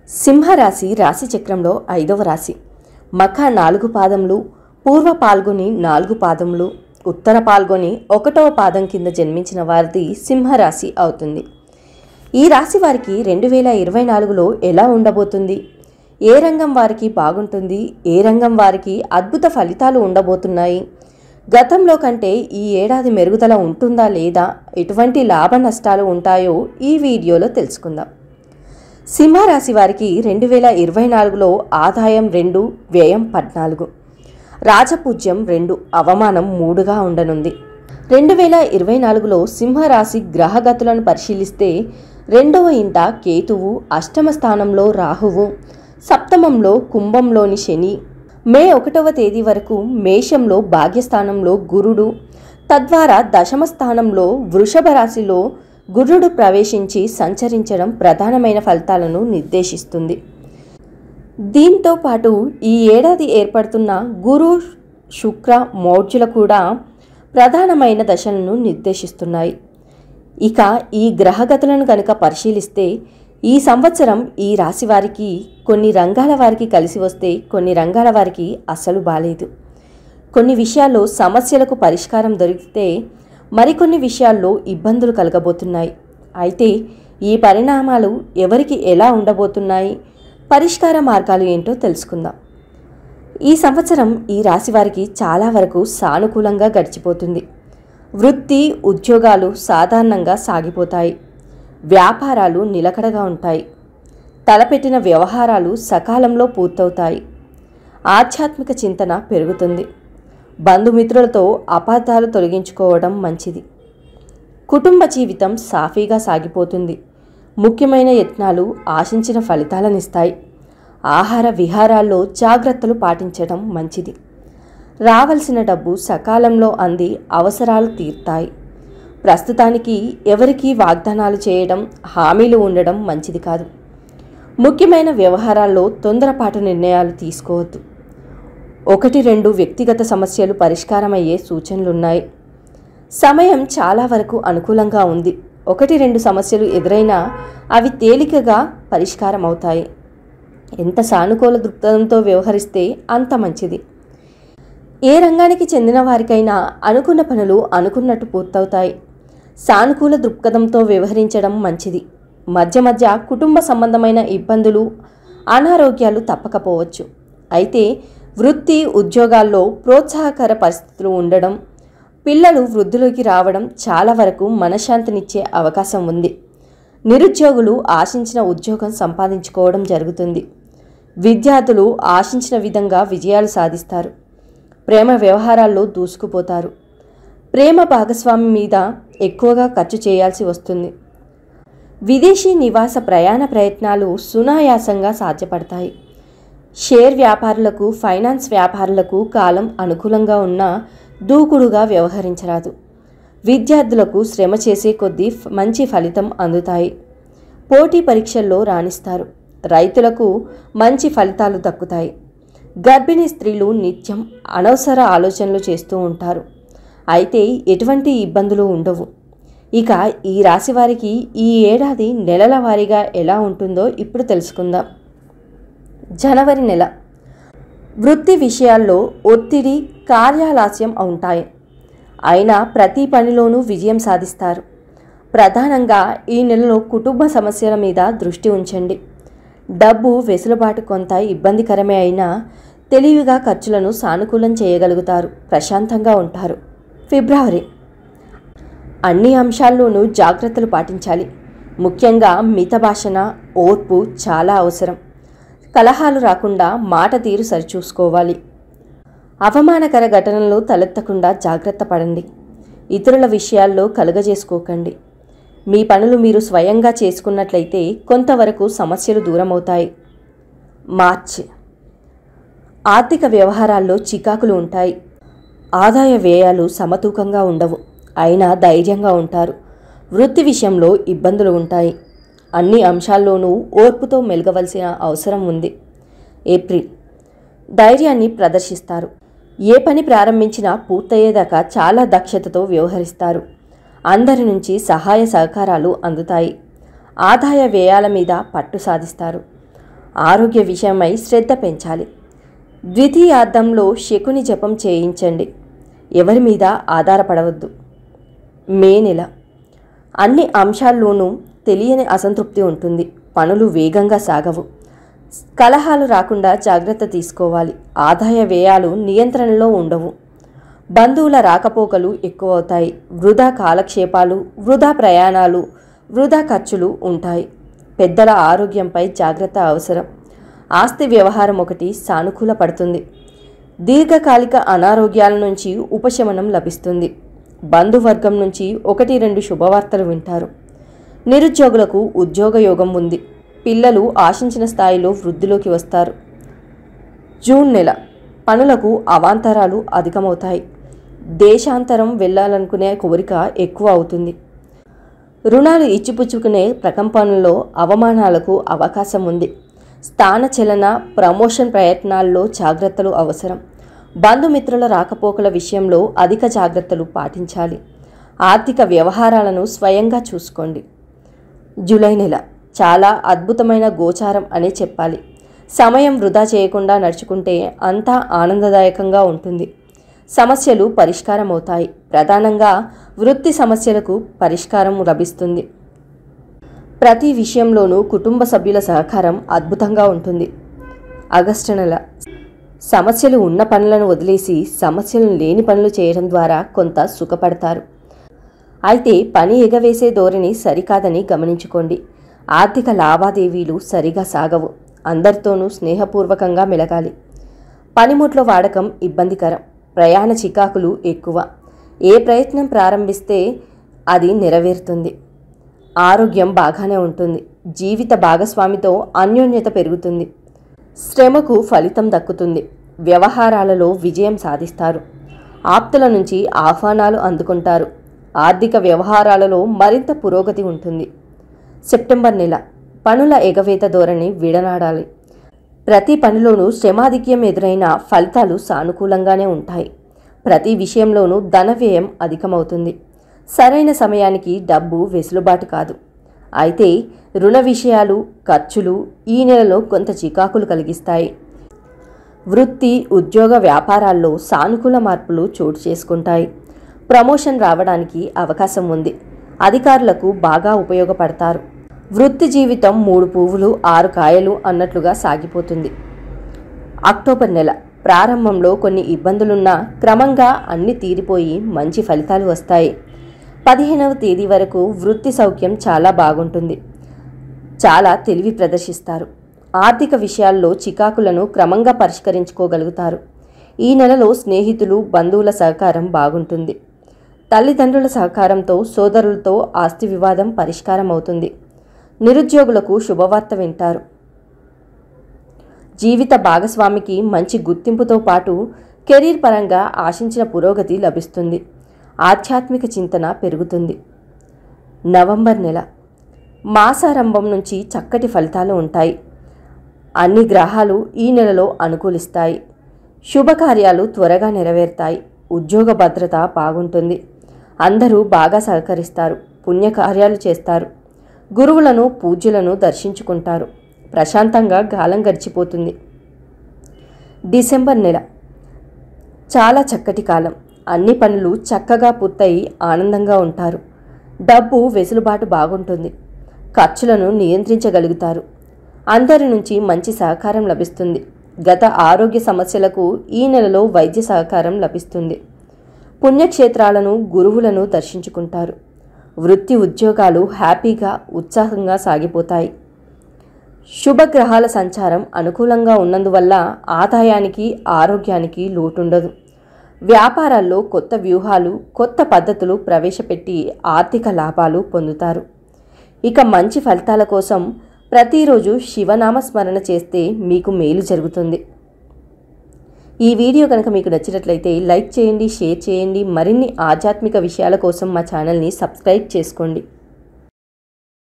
సింహరాశి రాశి చక్రంలో 5వ రాశి. మఖ 4 పాదములు, పూర్వ పాల్గొని 4 పాదములు, ఉత్తర పాల్గొని 1వ పాదం కింద జన్మించిన వారిది సింహరాశి అవుతుంది. ఈ రాశి వారికి 2024లో ఎలా ఉండబోతుంది? ఏ రంగం వారికి బాగుంటుంది? ఏ రంగం వారికి అద్భుత ఫలితాలు ఉండబోతున్నాయి? గతంలో కంటే ఈ ఏడాది మెరుగుదల ఉంటుందా లేదా? ఎటువంటి లాభ నష్టాలు ఉంటాయో ఈ వీడియోలో తెలుసుకుందాం. సింహరాశి వారికి 2024లో ఆదాయం 2, వ్యయం 14, రాజపూజ్యం 2, అవమానం 3గా ఉండనుంది. 2024లో సింహరాశి గ్రహగతులను పరిశీలిస్తే 2వ ఇంట కేతువు, అష్టమ స్థానంలో రాహువు, సప్తమంలో కుంభంలోని శని, మే 1వ తేదీ వరకు మేషంలో భాగ్యస్థానంలో గురుడు, తద్వారా దశమ స్థానంలో వృషభ రాశిలో గురుడు ప్రవేశించి సంచరించడం ప్రధానమైన ఫలితాలను నిర్దేశిస్తుంది. దీంతో పాటు ఈ ఏడాది ఏర్పడుతున్న గురు, శుక్ర, మౌఢ్యులు కూడా ప్రధానమైన దశలను నిర్దేశిస్తున్నాయి. ఇక ఈ గ్రహగతులను కనుక పరిశీలిస్తే ఈ సంవత్సరం ఈ రాశి వారికి కొన్ని రంగాల వారికి కలిసి వస్తే కొన్ని రంగాల వారికి అస్సలు బాలేదు. కొన్ని విషయాల్లో సమస్యలకు పరిష్కారం దొరికితే మరికొన్ని విషయాల్లో ఇబ్బందులు కలగబోతున్నాయి. అయితే ఈ పరిణామాలు ఎవరికి ఎలా ఉండబోతున్నాయి, పరిష్కార మార్గాలు ఏంటో తెలుసుకుందాం. ఈ సంవత్సరం ఈ రాశి వారికి చాలా వరకు సానుకూలంగా గడిచిపోతుంది. వృత్తి, ఉద్యోగాలు సాధారణంగా సాగిపోతాయి. వ్యాపారాలు నిలకడగా ఉంటాయి. తలపెట్టిన వ్యవహారాలు సకాలంలో పూర్తవుతాయి. ఆధ్యాత్మిక చింతన పెరుగుతుంది. బంధుమిత్రులతో అపార్థాలు తొలగించుకోవడం మంచిది. కుటుంబ జీవితం సాఫీగా సాగిపోతుంది. ముఖ్యమైన యత్నాలు ఆశించిన ఫలితాలనిస్తాయి. ఆహార విహారాల్లో జాగ్రత్తలు పాటించడం మంచిది. రావాల్సిన డబ్బు సకాలంలో అంది అవసరాలు తీరుతాయి. ప్రస్తుతానికి ఎవరికీ వాగ్దానాలు చేయడం, హామీలు ఉండడం మంచిది కాదు. ముఖ్యమైన వ్యవహారాల్లో తొందరపాటు నిర్ణయాలు తీసుకోవద్దు. 1-2 వ్యక్తిగత సమస్యలు పరిష్కారమయ్యే సూచనలున్నాయి. సమయం చాలా వరకు అనుకూలంగా ఉంది. 1-2 సమస్యలు ఎదురైనా అవి తేలికగా పరిష్కారం అవుతాయి. ఎంత సానుకూల దృక్పథంతో వ్యవహరిస్తే అంత మంచిది. ఏ రంగానికి చెందిన వారికైనా అనుకున్న పనులు అనుకున్నట్టు పూర్తవుతాయి. సానుకూల దృక్పథంతో వ్యవహరించడం మంచిది. మధ్య మధ్య కుటుంబ సంబంధమైన ఇబ్బందులు, అనారోగ్యాలు తప్పకపోవచ్చు. అయితే వృత్తి, ఉద్యోగాల్లో ప్రోత్సాహకర పరిస్థితులు ఉండడం, పిల్లలు వృద్ధిలోకి రావడం చాలా వరకు మనశ్శాంతినిచ్చే అవకాశం ఉంది. నిరుద్యోగులు ఆశించిన ఉద్యోగం సంపాదించుకోవడం జరుగుతుంది. విద్యార్థులు ఆశించిన విధంగా విజయాలు సాధిస్తారు. ప్రేమ వ్యవహారాల్లో దూసుకుపోతారు. ప్రేమ భాగస్వామి మీద ఎక్కువగా ఖర్చు చేయాల్సి వస్తుంది. విదేశీ నివాస ప్రయాణ ప్రయత్నాలు సునాయాసంగా సాధ్యపడతాయి. షేర్ వ్యాపారులకు, ఫైనాన్స్ వ్యాపారులకు కాలం అనుకూలంగా ఉన్నా దూకుడుగా వ్యవహరించరాదు. విద్యార్థులకు శ్రమ చేసే కొద్దీ మంచి ఫలితం అందుతాయి. పోటీ పరీక్షల్లో రాణిస్తారు. రైతులకు మంచి ఫలితాలు దక్కుతాయి. గర్భిణీ స్త్రీలు నిత్యం అనవసర ఆలోచనలు చేస్తూ ఉంటారు. అయితే ఎటువంటి ఇబ్బందులు ఉండవు. ఇక ఈ రాశి వారికి ఈ ఏడాది నెలల వారీగా ఎలా ఉంటుందో ఇప్పుడు తెలుసుకుందాం. జనవరి నెల. వృత్తి విషయాల్లో ఒత్తిడి, కార్యాలస్యం ఉంటాయి. అయినా ప్రతి పనిలోనూ విజయం సాధిస్తారు. ప్రధానంగా ఈ నెలలో కుటుంబ సమస్యల మీద దృష్టి ఉంచండి. డబ్బు వెసులుబాటు కొంత ఇబ్బందికరమే అయినా తెలివిగా ఖర్చులను సానుకూలం చేయగలుగుతారు. ప్రశాంతంగా ఉంటారు. ఫిబ్రవరి. అన్ని అంశాల్లోనూ జాగ్రత్తలు పాటించాలి. ముఖ్యంగా మితభాషణ, ఓర్పు చాలా అవసరం. కలహాలు రాకుండా మాట తీరు సరిచూసుకోవాలి. అవమానకర ఘటనలు తలెత్తకుండా జాగ్రత్త పడండి. ఇతరుల విషయాల్లో కలుగజేసుకోకండి. మీ పనులు మీరు స్వయంగా చేసుకున్నట్లయితే కొంతవరకు సమస్యలు దూరమవుతాయి. మార్చి. ఆర్థిక వ్యవహారాల్లో చికాకులు ఉంటాయి. ఆదాయ వ్యయాలు సమతూకంగా ఉండవు. అయినా ధైర్యంగా ఉంటారు. వృత్తి విషయంలో ఇబ్బందులు ఉంటాయి. అన్ని అంశాల్లోనూ ఓర్పుతో మెలగవలసిన అవసరం ఉంది. ఏప్రిల్. ధైర్యాన్ని ప్రదర్శిస్తారు. ఏ పని ప్రారంభించినా పూర్తయ్యేదాకా చాలా దక్షతతో వ్యవహరిస్తారు. అందరి నుంచి సహాయ సహకారాలు అందుతాయి. ఆదాయ వ్యయాల మీద పట్టు సాధిస్తారు. ఆరోగ్య విషయమై శ్రద్ధ పెంచాలి. ద్వితీయార్థంలో శకుని జపం చేయించండి. ఎవరి మీద ఆధారపడవద్దు. మే నెల అన్ని అంశాల్లోనూ తెలియని అసంతృప్తి ఉంటుంది. పనులు వేగంగా సాగవు. కలహాలు రాకుండా జాగ్రత్త తీసుకోవాలి. ఆదాయ వ్యయాలు నియంత్రణలో ఉండవు. బంధువుల రాకపోకలు ఎక్కువవుతాయి. వృధా కాలక్షేపాలు, వృధా ప్రయాణాలు, వృధా ఖర్చులు ఉంటాయి. పెద్దల ఆరోగ్యంపై జాగ్రత్త అవసరం. ఆస్తి వ్యవహారం ఒకటి సానుకూల పడుతుంది. దీర్ఘకాలిక అనారోగ్యాల నుంచి ఉపశమనం లభిస్తుంది. బంధువర్గం నుంచి 1-2 శుభవార్తలు వింటారు. నిరుద్యోగులకు ఉద్యోగ యోగం ఉంది. పిల్లలు ఆశించిన స్థాయిలో వృద్ధిలోకి వస్తారు. జూన్ నెల పనులకు అవాంతరాలు అధికమవుతాయి. దేశాంతరం వెళ్ళాలనుకునే కోరిక ఎక్కువ అవుతుంది. రుణాలు ఇచ్చిపుచ్చుకునే ప్రకంపనలో అవమానాలకు అవకాశం ఉంది. స్థానచలన, ప్రమోషన్ ప్రయత్నాల్లో జాగ్రత్తలు అవసరం. బంధుమిత్రుల రాకపోకల విషయంలో అధిక జాగ్రత్తలు పాటించాలి. ఆర్థిక వ్యవహారాలను స్వయంగా చూసుకోండి. జూలై నెల చాలా అద్భుతమైన గోచారం అనే చెప్పాలి. సమయం వృధా చేయకుండా నడుచుకుంటే అంతా ఆనందదాయకంగా ఉంటుంది. సమస్యలు పరిష్కారం అవుతాయి. ప్రధానంగా వృత్తి సమస్యలకు పరిష్కారం లభిస్తుంది. ప్రతి విషయంలోనూ కుటుంబ సభ్యుల సహకారం అద్భుతంగా ఉంటుంది. ఆగస్టు నెల సమస్యలు ఉన్న పనులను వదిలేసి సమస్యలు లేని పనులు చేయడం ద్వారా కొంత సుఖపడతారు. అయితే పని ఎగవేసే ధోరణి సరికాదని గమనించుకోండి. ఆర్థిక లావాదేవీలు సరిగా సాగవు. అందరితోనూ స్నేహపూర్వకంగా మెలగాలి. పనిముట్ల వాడకం ఇబ్బందికరం. ప్రయాణ చికాకులు ఎక్కువ. ఏ ప్రయత్నం ప్రారంభిస్తే అది నెరవేరుతుంది. ఆరోగ్యం బాగానే ఉంటుంది. జీవిత భాగస్వామితో అన్యోన్యత పెరుగుతుంది. శ్రమకు ఫలితం దక్కుతుంది. వ్యవహారాలలో విజయం సాధిస్తారు. ఆప్తుల నుంచి ఆహ్వానాలు అందుకుంటారు. ఆర్థిక వ్యవహారాలలో మరింత పురోగతి ఉంటుంది. సెప్టెంబర్ నెల పనుల ఎగవేత ధోరణి విడనాడాలి. ప్రతి పనిలోనూ శ్రమాధిక్యం ఎదురైన ఫలితాలు సానుకూలంగానే ఉంటాయి. ప్రతి విషయంలోనూ ధన వ్యయం అధికమవుతుంది. సరైన సమయానికి డబ్బు వెసులుబాటు కాదు. అయితే రుణ విషయాలు, ఖర్చులు ఈ నెలలో కొంత చికాకులు కలిగిస్తాయి. వృత్తి, ఉద్యోగ, వ్యాపారాల్లో సానుకూల మార్పులు చోటు చేసుకుంటాయి. ప్రమోషన్ రావడానికి అవకాశం ఉంది. అధికారులకు బాగా ఉపయోగపడతారు. వృత్తి జీవితం 3 పువ్వులు 6 కాయలు అన్నట్లుగా సాగిపోతుంది. అక్టోబర్ నెల ప్రారంభంలో కొన్ని ఇబ్బందులున్నా క్రమంగా అన్ని తీరిపోయి మంచి ఫలితాలు వస్తాయి. 15వ తేదీ వరకు వృత్తి సౌఖ్యం చాలా బాగుంటుంది. చాలా తెలివి ప్రదర్శిస్తారు. ఆర్థిక విషయాల్లో చికాకులను క్రమంగా పరిష్కరించుకోగలుగుతారు. ఈ నెలలో స్నేహితులు, బంధువుల సహకారం బాగుంటుంది. తల్లిదండ్రుల సహకారంతో సోదరులతో ఆస్తి వివాదం పరిష్కారం అవుతుంది. నిరుద్యోగులకు శుభవార్త వింటారు. జీవిత భాగస్వామికి మంచి గుర్తింపుతో పాటు కెరీర్ పరంగా ఆశించిన పురోగతి లభిస్తుంది. ఆధ్యాత్మిక చింతన పెరుగుతుంది. నవంబర్ నెల మాసారంభం నుంచి చక్కటి ఫలితాలు ఉంటాయి. అన్ని గ్రహాలు ఈ నెలలో అనుకూలిస్తాయి. శుభకార్యాలు త్వరగా నెరవేరుతాయి. ఉద్యోగ భద్రత బాగుంటుంది. అందరూ బాగా సహకరిస్తారు. పుణ్యకార్యాలు చేస్తారు. గురువులను, పూజ్యులను దర్శించుకుంటారు. ప్రశాంతంగా కాలం గడిచిపోతుంది. డిసెంబర్ నెల చాలా చక్కటి కాలం. అన్ని పనులు చక్కగా పూర్తయి ఆనందంగా ఉంటారు. డబ్బు వెసులుబాటు బాగుంటుంది. ఖర్చులను నియంత్రించగలుగుతారు. అందరి నుంచి మంచి సహకారం లభిస్తుంది. గత ఆరోగ్య సమస్యలకు ఈ నెలలో వైద్య సహకారం లభిస్తుంది. పుణ్యక్షేత్రాలను, గురువులను దర్శించుకుంటారు. వృత్తి, ఉద్యోగాలు హ్యాపీగా, ఉత్సాహంగా సాగిపోతాయి. శుభగ్రహాల సంచారం అనుకూలంగా ఉన్నందువల్ల ఆదాయానికి, ఆరోగ్యానికి లోటుండదు. వ్యాపారాల్లో కొత్త వ్యూహాలు, కొత్త పద్ధతులు ప్రవేశపెట్టి ఆర్థిక లాభాలు పొందుతారు. ఇక మంచి ఫలితాల కోసం ప్రతిరోజు శివనామస్మరణ చేస్తే మీకు మేలు జరుగుతుంది. ఈ వీడియో కనుక మీకు నచ్చినట్లయితే లైక్ చేయండి, షేర్ చేయండి. మరిన్ని ఆధ్యాత్మిక విషయాల కోసం మా ఛానల్ని సబ్స్క్రైబ్ చేసుకోండి.